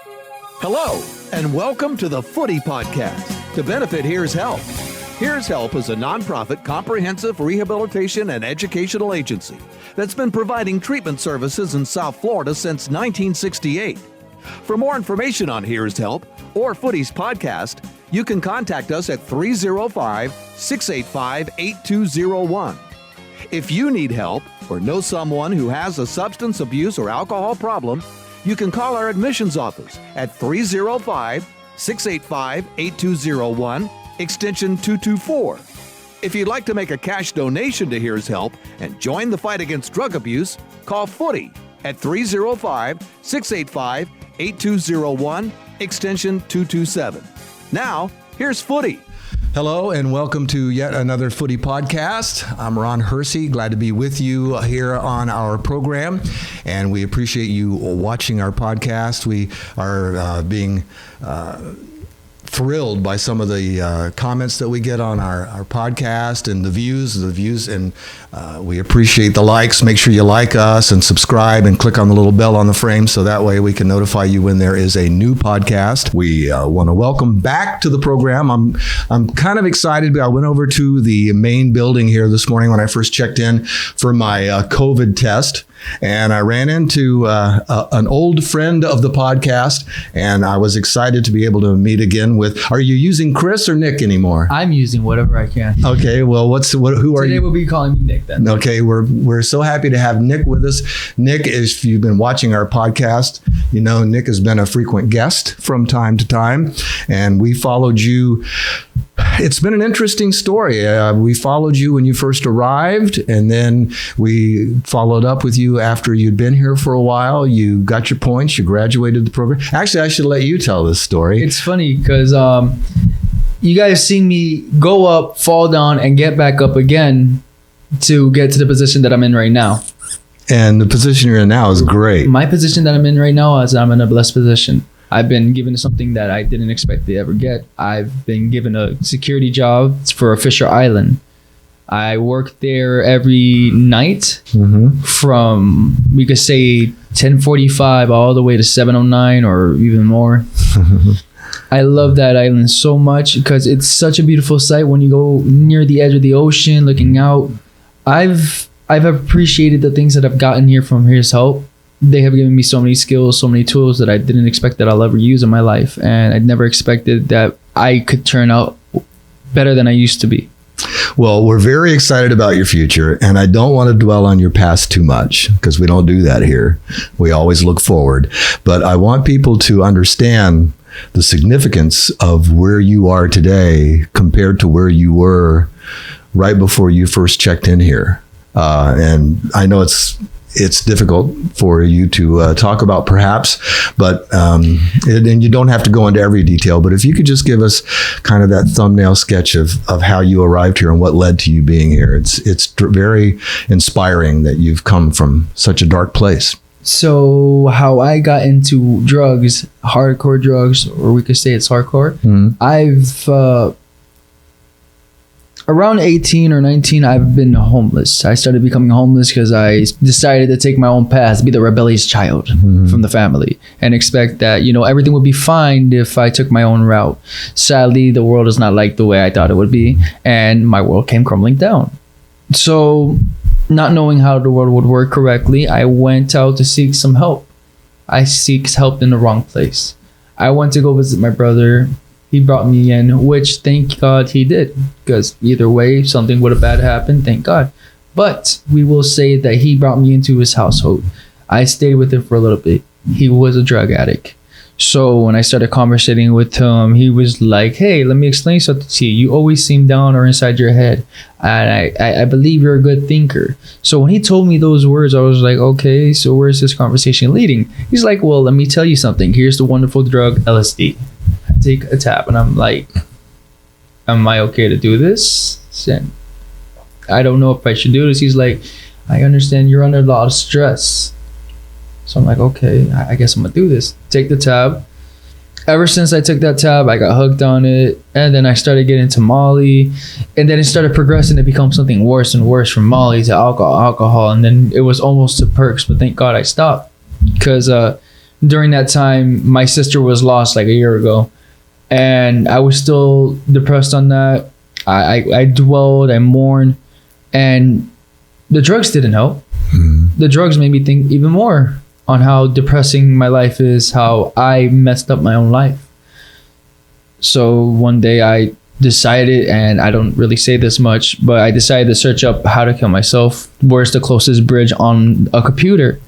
Hello, and welcome to the Footy Podcast. To benefit Here's Help. Here's Help is a nonprofit comprehensive rehabilitation and educational agency that's been providing treatment services in South Florida since 1968. For more information on Here's Help or Footy's podcast, you can contact us at 305-685-8201. If you need help or know someone who has a substance abuse or alcohol problem, you can call our admissions office at 305-685-8201, extension 224. If you'd like to make a cash donation to Here's Help and join the fight against drug abuse, call Footy at 305-685-8201, extension 227. Now, here's Footy. Hello and welcome to yet another Footy podcast. I'm Ron Hersey, glad to be with you here on our program, and we appreciate you watching our podcast. We are being thrilled by some of the comments that we get on our podcast and the views, and we appreciate the likes. Make sure you like us and subscribe and click on the little bell on the frame so that way we can notify you when there is a new podcast. We want to welcome back to the program. I'm kind of excited. I went over to the main building here this morning when I first checked in for my COVID test. And I ran into an old friend of the podcast, and I was excited to be able to meet again with. Are you using Chris or Nick anymore? I'm using whatever I can. Okay, well, who are you? Today we'll be calling me Nick then. Okay, we're so happy to have Nick with us. Nick, if you've been watching our podcast, you know Nick has been a frequent guest from time to time, and we followed you. It's been an interesting story. We followed you when you first arrived, and then we followed up with you after you'd been here for a while. You got your points. You graduated the program. Actually, I should let you tell this story. It's funny because you guys seen me go up, fall down, and get back up again to get to the position that I'm in right now. And the position you're in now is great. My position that I'm in right now is I'm in a blessed position. I've been given something that I didn't expect to ever get. I've been given a security job for Fisher Island. I work there every night from, we could say, 10:45 all the way to 7:09 or even more. I love that island so much because it's such a beautiful sight when you go near the edge of the ocean looking out. I've appreciated the things that I've gotten here from Here's Help. They have given me so many skills, so many tools that I didn't expect that I'll ever use in my life. And I never expected that I could turn out better than I used to be. Well, we're very excited about your future, and I don't want to dwell on your past too much because we don't do that here. We always look forward. But I want people to understand the significance of where you are today compared to where you were right before you first checked in here. And I know it's difficult for you to talk about perhaps, but and you don't have to go into every detail, but if you could just give us kind of that thumbnail sketch of how you arrived here and what led to you being here. It's very inspiring that you've come from such a dark place. So how I got into drugs, hardcore drugs, or we could say it's hardcore. I've around 18 or 19, I've been homeless. I started becoming homeless because I decided to take my own path, be the rebellious child from the family, and expect that, everything would be fine if I took my own route. Sadly, the world is not like the way I thought it would be, and my world came crumbling down. So, not knowing how the world would work correctly, I went out to seek some help. I seek help in the wrong place. I went to go visit my brother. He brought me in, which thank God he did, because either way, something would have bad happened, thank God. But we will say that he brought me into his household. I stayed with him for a little bit. He was a drug addict. So when I started conversating with him, he was like, hey, let me explain something to you. You always seem down or inside your head. And I believe you're a good thinker. So when he told me those words, I was like, okay, so where's this conversation leading? He's like, well, let me tell you something. Here's the wonderful drug, LSD. I take a tap and I'm like, am I okay to do this? And I don't know if I should do this. He's like, I understand you're under a lot of stress. So I'm like, okay, I guess I'm gonna do this. Take the tab. Ever since I took that tab, I got hooked on it. And then I started getting into Molly. And then it started progressing to become something worse and worse, from Molly to alcohol. And then it was almost to perks, but thank God I stopped. Because during that time, my sister was lost like a year ago, and I was still depressed on that. I dwelled, I mourned, and the drugs didn't help. The drugs made me think even more on how depressing my life is, how I messed up my own life. So one day I decided, and I don't really say this much, but I decided to search up how to kill myself. Where's the closest bridge on a computer?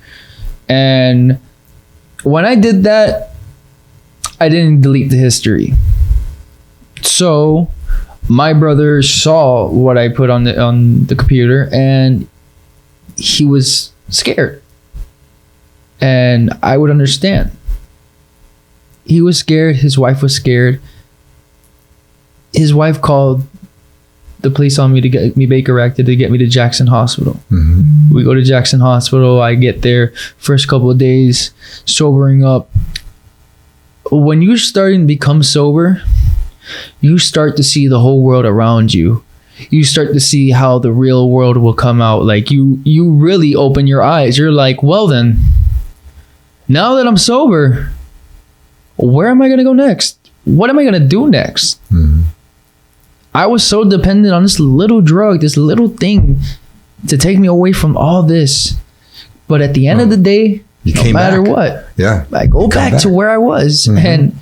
And when I did that, I didn't delete the history. So my brother saw what I put on the computer, and he was scared. And I would understand. He was scared. His wife was scared. His wife called the police on me to get me Baker acted to get me to Jackson Hospital. We go to Jackson Hospital. I get there. First couple of days, sobering up. When you're starting to become sober, you start to see the whole world around you. You start to see how the real world will come out. Like you really open your eyes. You're like, well then, now that I'm sober, where am I going to go next? What am I going to do next? I was so dependent on this little drug, this little thing to take me away from all this. But at the end of the day, no matter what, I go back to where I was. And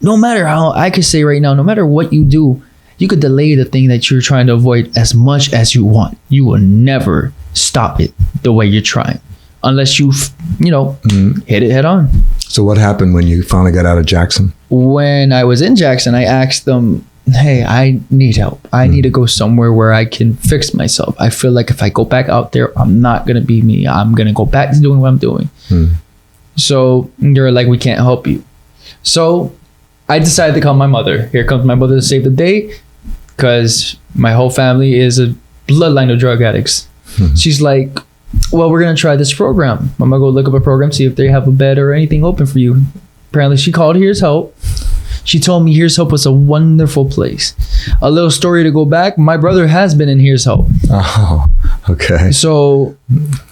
no matter how, I could say right now, no matter what you do, you could delay the thing that you're trying to avoid as much as you want. You will never stop it the way you're trying. Unless you hit it head on. So what happened when you finally got out of Jackson? When I was in Jackson, I asked them, hey, I need help. I need to go somewhere where I can fix myself. I feel like if I go back out there, I'm not going to be me. I'm going to go back to doing what I'm doing. So they're like, we can't help you. So I decided to call my mother. Here comes my mother to save the day, because my whole family is a bloodline of drug addicts. She's like, well, we're going to try this program. I'm going to go look up a program, see if they have a bed or anything open for you. Apparently, she called Here's Help. She told me Here's Help was a wonderful place. A little story to go back. My brother has been in Here's Help. Oh, okay. So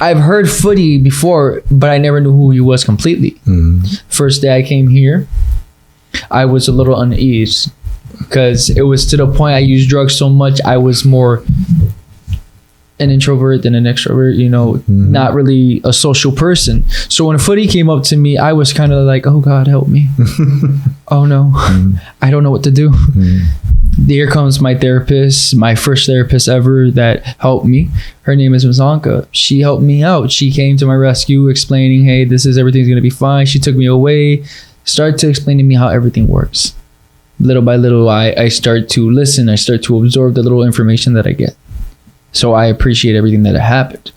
I've heard Footy before, but I never knew who he was completely. First day I came here, I was a little uneasy because it was to the point I used drugs so much, I was more an introvert than an extrovert, not really a social person. So when Footy came up to me, I was kind of like, oh God, help me. Oh no, I don't know what to do. Here comes my therapist, my first therapist ever that helped me. Her name is Mazanka. She helped me out. She came to my rescue explaining, hey, everything's going to be fine. She took me away, started to explain to me how everything works. Little by little, I start to listen. I start to absorb the little information that I get. So I appreciate everything that happened.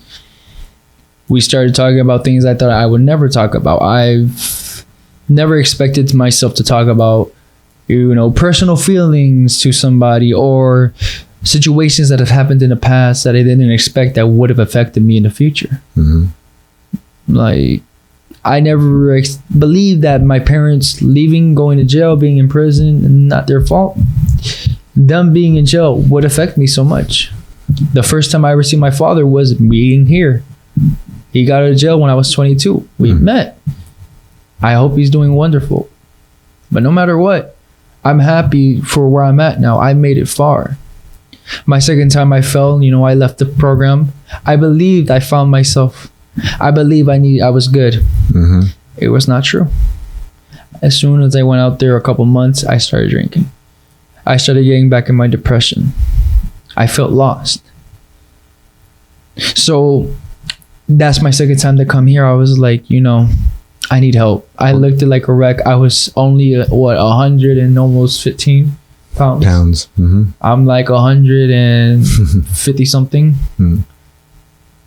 We started talking about things I thought I would never talk about. I've never expected myself to talk about, personal feelings to somebody or situations that have happened in the past that I didn't expect that would have affected me in the future. Like, I never believed that my parents leaving, going to jail, being in prison, not their fault. Them being in jail would affect me so much. The first time I ever seen my father was meeting here. He got out of jail when I was 22. We met. I hope he's doing wonderful. But no matter what, I'm happy for where I'm at now. I made it far. My second time I fell, I left the program. I believed I found myself. I believe I was good. It was not true. As soon as I went out there a couple months, I started drinking. I started getting back in my depression. I felt lost. So that's my second time to come here. I was like, I need help. I looked like a wreck. I was only 100 and almost 15 pounds. I'm like 150 something.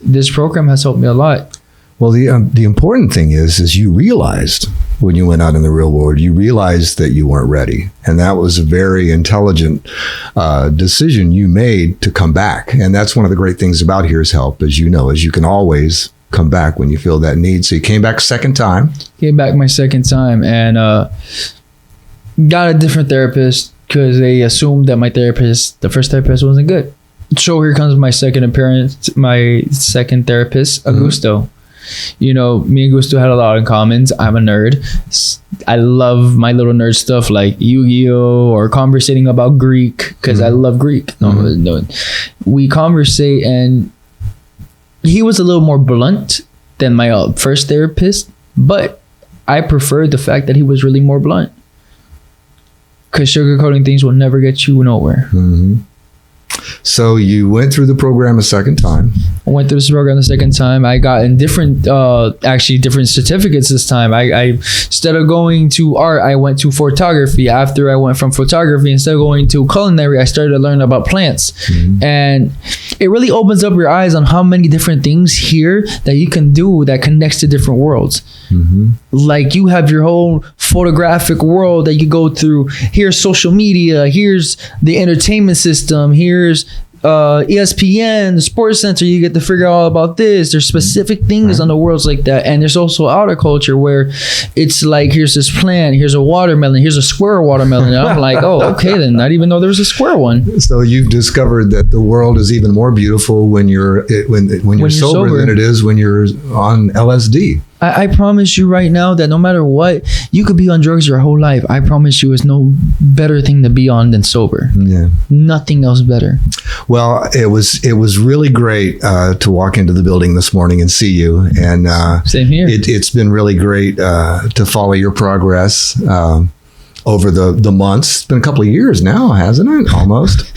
This program has helped me a lot. Well, the important thing is you realized when you went out in the real world, you realized that you weren't ready. And that was a very intelligent decision you made to come back. And that's one of the great things about Here's Help, as you know, is you can always come back when you feel that need. So you came back second time. Came back my second time and got a different therapist because they assumed that the first therapist wasn't good. So here comes my second appearance, my second therapist, Augusto. You know, me and Gusto had a lot in common. I'm a nerd. I love my little nerd stuff like Yu-Gi-Oh! Or conversating about Greek because I love Greek. No, we conversate, and he was a little more blunt than my first therapist, but I preferred the fact that he was really more blunt. Because sugarcoating things will never get you nowhere. So you went through the program a second time. I went through this program the second time. I got in different certificates this time. I instead of going to art, I went to photography. After I went from photography, instead of going to culinary, I started to learn about plants. And it really opens up your eyes on how many different things here that you can do that connects to different worlds. Like you have your whole photographic world that you go through. Here's social media. Here's the entertainment system. Here's ESPN, the Sports Center. You get to figure out all about this. There's specific things on the worlds like that. And there's also horticulture where it's like, here's this plant, here's a watermelon, here's a square watermelon. And I'm like, oh, okay, then not even know there was a square one. So you've discovered that the world is even more beautiful when you're sober than it is when you're on LSD. I promise you right now that no matter what, you could be on drugs your whole life. I promise you, it's no better thing to be on than sober. Yeah, nothing else better. Well, it was really great to walk into the building this morning and see you. And same here. It's been really great to follow your progress over the months. It's been a couple of years now, hasn't it? Almost.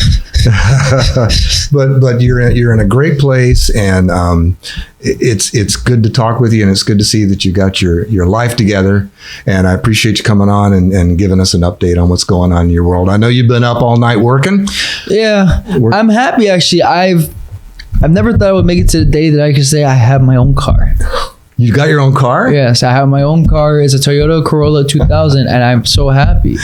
but you're in a great place, and it's good to talk with you, and it's good to see that you got your life together. And I appreciate you coming on and giving us an update on what's going on in your world. I know you've been up all night working. Yeah, I'm happy actually. I've never thought I would make it to the day that I could say I have my own car. You got your own car? Yes, I have my own car. It's a Toyota Corolla 2000, and I'm so happy.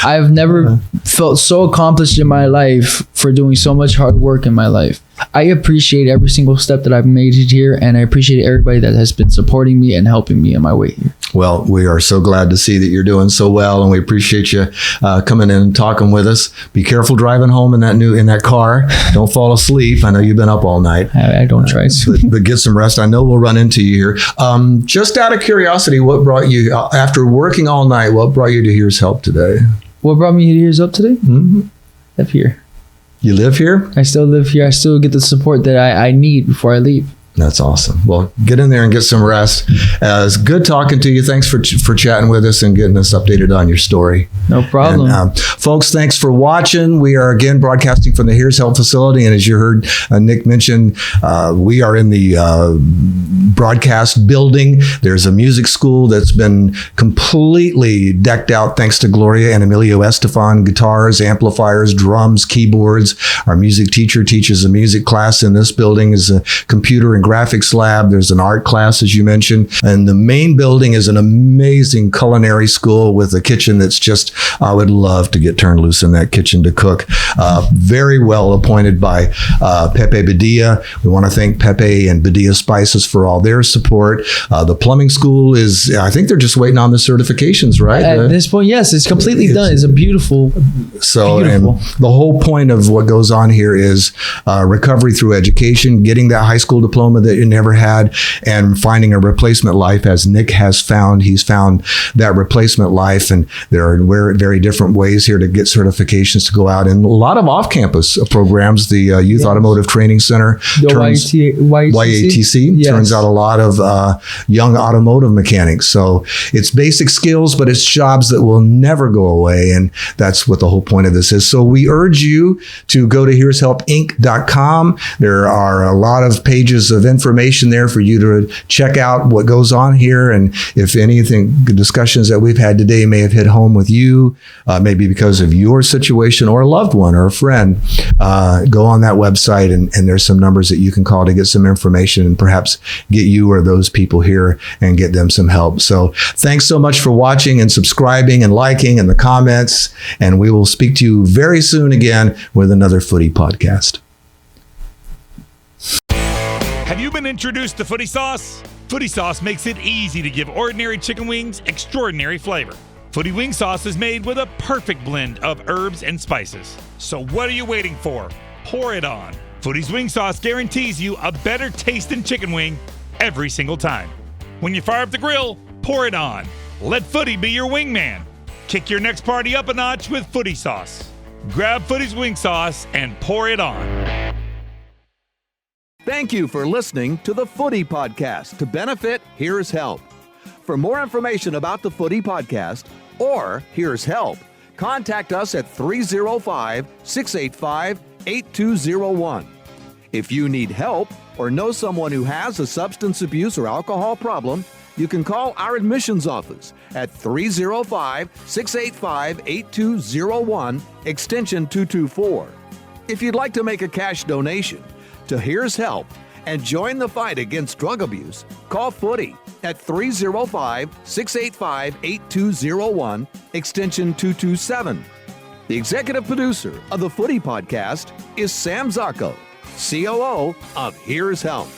I've never felt so accomplished in my life for doing so much hard work in my life. I appreciate every single step that I've made here, and I appreciate everybody that has been supporting me and helping me in my way here. Well, we are so glad to see that you're doing so well, and we appreciate you coming in and talking with us. Be careful driving home in that car. Don't fall asleep. I know you've been up all night. I don't try to. But get some rest. I know we'll run into you here. Just out of curiosity, what brought you, after working all night, what brought you to Here's Help today? What brought me to Here's Help today? Live here. You live here? I still live here. I still get the support that I need before I leave. That's awesome. Well, get in there and get some rest. It's good talking to you. Thanks for chatting with us and getting us updated on your story. No problem. And, folks, thanks for watching. We are again broadcasting from the Here's Help facility. And as you heard Nick mention, we are in the broadcast building. There's a music school that's been completely decked out thanks to Gloria and Emilio Estefan. Guitars, amplifiers, drums, keyboards. Our music teacher teaches a music class in this building. Is a computer and graphics lab. There's an art class, as you mentioned. And the main building is an amazing culinary school with a kitchen that's just, I would love to get turned loose in that kitchen to cook. Very well appointed by Pepe Badia. We want to thank Pepe and Badia Spices for all their support. The plumbing school is, I think they're just waiting on the certifications, right? At this point, yes, it's completely done. It's a beautiful. And the whole point of what goes on here is recovery through education, getting that high school diploma that you never had, and finding a replacement life, as Nick has found. He's found that replacement life, and there are very different ways here to get certifications to go out, and a lot of off-campus programs. The Youth Automotive Training Center, YATC, turns out a lot of young automotive mechanics. So it's basic skills, but it's jobs that will never go away, and that's what the whole point of this is. So we urge you to go to here'shelpinc.com. There are a lot of pages of information there for you to check out what goes on here, and if anything, the discussions that we've had today may have hit home with you, maybe because of your situation or a loved one or a friend, go on that website, and there's some numbers that you can call to get some information and perhaps get you or those people here and get them some help. So thanks so much for watching and subscribing and liking and the comments, and we will speak to you very soon again with another Footy podcast. Have you been introduced to Footy Sauce? Footy Sauce makes it easy to give ordinary chicken wings extraordinary flavor. Footy Wing Sauce is made with a perfect blend of herbs and spices. So what are you waiting for? Pour it on. Footy's Wing Sauce guarantees you a better taste than chicken wing every single time. When you fire up the grill, pour it on. Let Footy be your wingman. Kick your next party up a notch with Footy sauce. Grab Footy's wing sauce and pour it on. Thank you for listening to the Footy Podcast. To benefit, here's help. For more information about the Footy Podcast or Here's Help, contact us at 305-685-8201. If you need help or know someone who has a substance abuse or alcohol problem, you can call our admissions office at 305-685-8201, extension 224. If you'd like to make a cash donation to Here's Help and join the fight against drug abuse, call Footy at 305-685-8201, extension 227. The executive producer of the Footy Podcast is Sam Zacco, COO of Here's Help.